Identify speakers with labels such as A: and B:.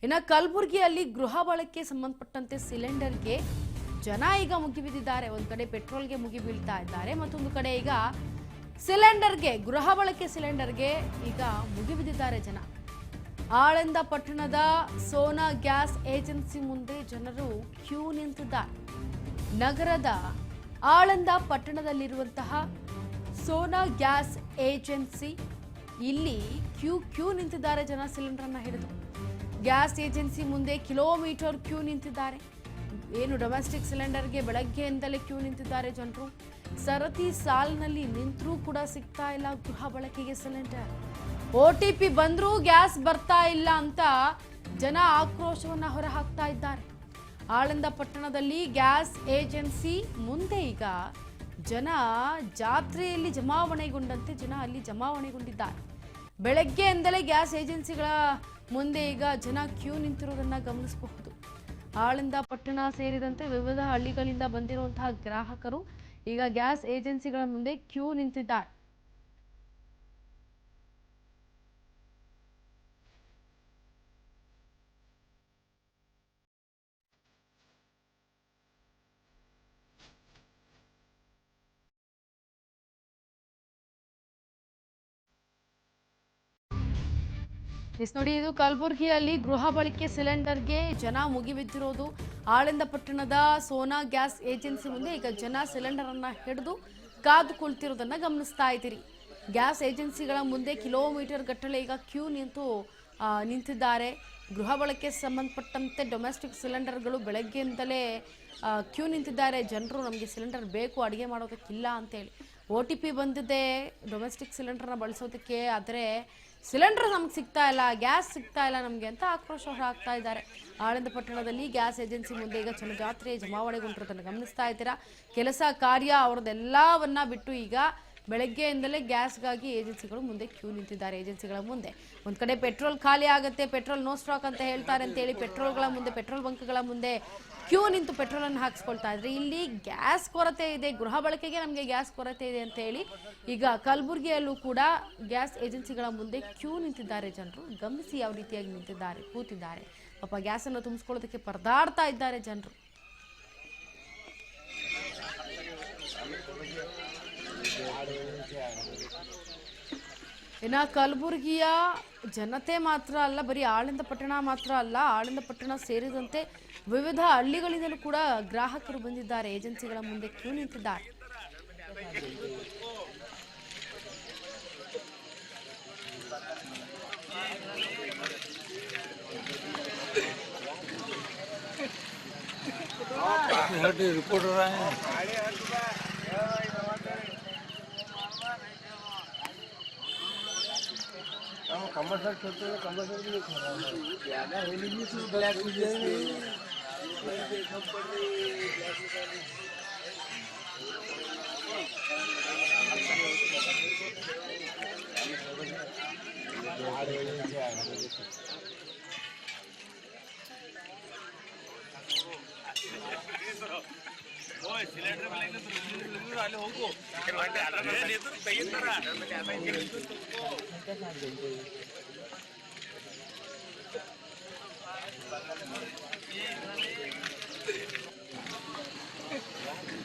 A: ಇನ್ನು ಕಲಬುರಗಿಯಲ್ಲಿ ಗೃಹ ಬಳಕೆ ಸಂಬಂಧಪಟ್ಟಂತೆ ಸಿಲಿಂಡರ್ಗೆ ಜನ ಈಗ ಮುಗಿಬಿದ್ದಿದ್ದಾರೆ. ಒಂದು ಕಡೆ ಪೆಟ್ರೋಲ್ಗೆ ಮುಗಿ ಬೀಳ್ತಾ ಇದ್ದಾರೆ, ಮತ್ತೊಂದು ಕಡೆ ಈಗ ಸಿಲಿಂಡರ್ಗೆ, ಗೃಹ ಬಳಕೆ ಸಿಲಿಂಡರ್ಗೆ ಈಗ ಮುಗಿಬಿದ್ದಿದ್ದಾರೆ ಜನ. ಆಳಂದ ಪಟ್ಟಣದ ಸೋನಾ ಗ್ಯಾಸ್ ಏಜೆನ್ಸಿ ಮುಂದೆ ಜನರು ಕ್ಯೂ ನಿಂತಿದ್ದಾರೆ. ನಗರದ ಆಳಂದ ಪಟ್ಟಣದಲ್ಲಿರುವಂತಹ ಸೋನಾ ಗ್ಯಾಸ್ ಏಜೆನ್ಸಿ ಇಲ್ಲಿ ಕ್ಯೂ ನಿಂತಿದ್ದಾರೆ ಜನ ಸಿಲಿಂಡರ್ ಅನ್ನ ಹಿಡಿದು. ಗ್ಯಾಸ್ ಏಜೆನ್ಸಿ ಮುಂದೆ ಕಿಲೋಮೀಟರ್ ಕ್ಯೂ ನಿಂತಿದ್ದಾರೆ. ಏನು ಡೊಮೆಸ್ಟಿಕ್ ಸಿಲಿಂಡರ್ಗೆ ಬೆಳಗ್ಗೆಯಿಂದಲೇ ಕ್ಯೂ ನಿಂತಿದ್ದಾರೆ ಜನರು. ಸರತಿ ಸಾಲಿನಲ್ಲಿ ನಿಂತರೂ ಕೂಡ ಸಿಗ್ತಾ ಇಲ್ಲ ಗೃಹ ಬಳಕೆಗೆ ಸಿಲಿಂಡರ್. OTP ಬಂದ್ರೂ ಗ್ಯಾಸ್ ಬರ್ತಾ ಇಲ್ಲ ಅಂತ ಜನ ಆಕ್ರೋಶವನ್ನ ಹೊರಹಾಕ್ತಾ ಇದ್ದಾರೆ. ಆಳಂದ ಪಟ್ಟಣದಲ್ಲಿ ಗ್ಯಾಸ್ ಏಜೆನ್ಸಿ ಮುಂದೆ ಈಗ ಜನ ಜಾತ್ರೆಯಲ್ಲಿ ಜಮಾವಣೆಗೊಂಡಂತೆ ಜನ ಅಲ್ಲಿ ಜಮಾವಣೆಗೊಂಡಿದ್ದಾರೆ. ಬೆಳಗ್ಗೆಯಿಂದಲೇ ಗ್ಯಾಸ್ ಏಜೆನ್ಸಿಗಳ ಮುಂದೆ ಈಗ ಜನ ಕ್ಯೂ ನಿಂತಿರುವುದನ್ನು ಗಮನಿಸಬಹುದು. ಆಳಂದ ಪಟ್ಟಣ ಸೇರಿದಂತೆ ವಿವಿಧ ಹಳ್ಳಿಗಳಿಂದ ಬಂದಿರುವಂತಹ ಗ್ರಾಹಕರು ಈಗ ಗ್ಯಾಸ್ ಏಜೆನ್ಸಿಗಳ ಮುಂದೆ ಕ್ಯೂ ನಿಂತಿದ್ದಾರೆ. ನೋಡಿ, ಇದು ಕಲಬುರಗಿಯಲ್ಲಿ ಗೃಹ ಬಳಕೆ ಸಿಲಿಂಡರ್ಗೆ ಜನ ಮುಗಿಬಿದ್ದಿರೋದು. ಆಳಂದ ಪಟ್ಟಣದ ಸೋನಾ ಗ್ಯಾಸ್ ಏಜೆನ್ಸಿ ಮುಂದೆ ಈಗ ಜನ ಸಿಲಿಂಡರ್ ಅನ್ನ ಹಿಡಿದು ಕಾದು ಕುಳಿತಿರೋದನ್ನ ಗಮನಿಸ್ತಾ ಇದ್ದೀರಿ. ಗ್ಯಾಸ್ ಏಜೆನ್ಸಿಗಳ ಮುಂದೆ ಕಿಲೋಮೀಟರ್ ಗಟ್ಟಲೆ ಈಗ ಕ್ಯೂ ನಿಂತಿದ್ದಾರೆ. ಗೃಹ ಬಳಕೆ ಸಂಬಂಧಪಟ್ಟಂತೆ ಡೊಮೆಸ್ಟಿಕ್ ಸಿಲಿಂಡರ್ಗಳು ಬೆಳಗ್ಗೆಯಿಂದಲೇ ಕ್ಯೂ ನಿಂತಿದ್ದಾರೆ ಜನರು. ನಮಗೆ ಸಿಲಿಂಡರ್ ಬೇಕು, ಅಡುಗೆ ಮಾಡೋದಕ್ಕಿಲ್ಲ ಅಂತೇಳಿ. OTP ಬಂದಿದೆ ಡೊಮೆಸ್ಟಿಕ್ ಸಿಲಿಂಡರ್ನ ಬಳಸೋದಕ್ಕೆ, ಆದರೆ ಸಿಲಿಂಡರ್ ನಮ್ಗೆ ಸಿಗ್ತಾ ಇಲ್ಲ, ಗ್ಯಾಸ್ ಸಿಗ್ತಾ ಇಲ್ಲ ನಮಗೆ ಅಂತ ಆಕ್ರೋಶ ಹೊರಹಾಕ್ತಾ ಇದ್ದಾರೆ. ಆಳಂದ ಪಟ್ಟಣದಲ್ಲಿ ಗ್ಯಾಸ್ ಏಜೆನ್ಸಿ ಮುಂದೆ ಈಗ ಜನಜಾತ್ರೆ ಜಮಾವಣೆಗೊಂಡಿರೋದನ್ನು ಗಮನಿಸ್ತಾ ಇದ್ದೀರಾ. ಕೆಲಸ ಕಾರ್ಯ ಅವ್ರದ್ದೆಲ್ಲವನ್ನ ಬಿಟ್ಟು ಈಗ ಬೆಳಗ್ಗೆಯಿಂದಲೇ ಗ್ಯಾಸ್ಗಾಗಿ ಏಜೆನ್ಸಿಗಳು ಮುಂದೆ ಕ್ಯೂ ನಿಂತಿದ್ದಾರೆ. ಏಜೆನ್ಸಿಗಳ ಮುಂದೆ ಒಂದು ಕಡೆ ಪೆಟ್ರೋಲ್ ಖಾಲಿ ಆಗುತ್ತೆ, ಪೆಟ್ರೋಲ್ ನೋ ಸ್ಟಾಕ್ ಅಂತ ಹೇಳ್ತಾರೆ ಅಂತೇಳಿ ಪೆಟ್ರೋಲ್ ಬಂಕ್ಗಳ ಮುಂದೆ ಕ್ಯೂ ನಿಂತು ಪೆಟ್ರೋಲ್ ಅನ್ನು ಹಾಕಿಸ್ಕೊಳ್ತಾ ಇದ್ರೆ, ಇಲ್ಲಿ ಗ್ಯಾಸ್ ಕೊರತೆ ಇದೆ, ಗೃಹ ಬಳಕೆಗೆ ನಮಗೆ ಗ್ಯಾಸ್ ಕೊರತೆ ಇದೆ ಅಂತ ಹೇಳಿ ಈಗ ಕಲಬುರಗಿಯಲ್ಲೂ ಕೂಡ ಗ್ಯಾಸ್ ಏಜೆನ್ಸಿಗಳ ಮುಂದೆ ಕ್ಯೂ ನಿಂತಿದ್ದಾರೆ ಜನರು. ಗಮನಿಸಿ ಯಾವ ರೀತಿಯಾಗಿ ನಿಂತಿದ್ದಾರೆ, ಕೂತಿದ್ದಾರೆ. ಪಾಪ ಗ್ಯಾಸ್ ಅನ್ನು ತುಂಬಿಸ್ಕೊಳ್ಳೋದಕ್ಕೆ ಪರದಾಡ್ತಾ ಇದ್ದಾರೆ ಜನರು. ಇನ್ನು ಕಲಬುರಗಿಯ ಜನತೆ ಮಾತ್ರ ಅಲ್ಲ, ಬರೀ ಆಳಂದ ಪಟ್ಟಣ ಮಾತ್ರ ಅಲ್ಲ, ಆಳಂದ ಪಟ್ಟಣ ಸೇರಿದಂತೆ ವಿವಿಧ ಹಳ್ಳಿಗಳಿಂದಲೂ ಕೂಡ ಗ್ರಾಹಕರು ಬಂದಿದ್ದಾರೆ. ಏಜೆನ್ಸಿಗಳ ಮುಂದೆ ಕ್ಯೂ ನಿಂತಿದ್ದಾರೆ.
B: कंबरसर छोटे कंबरसर भी खराब है ज्यादा होली भी तो ब्लैक हो जाएगी ಸಿಲಿಂಡರ್ ಮೇಲೆ ಅಲ್ಲಿ ಹೋಗು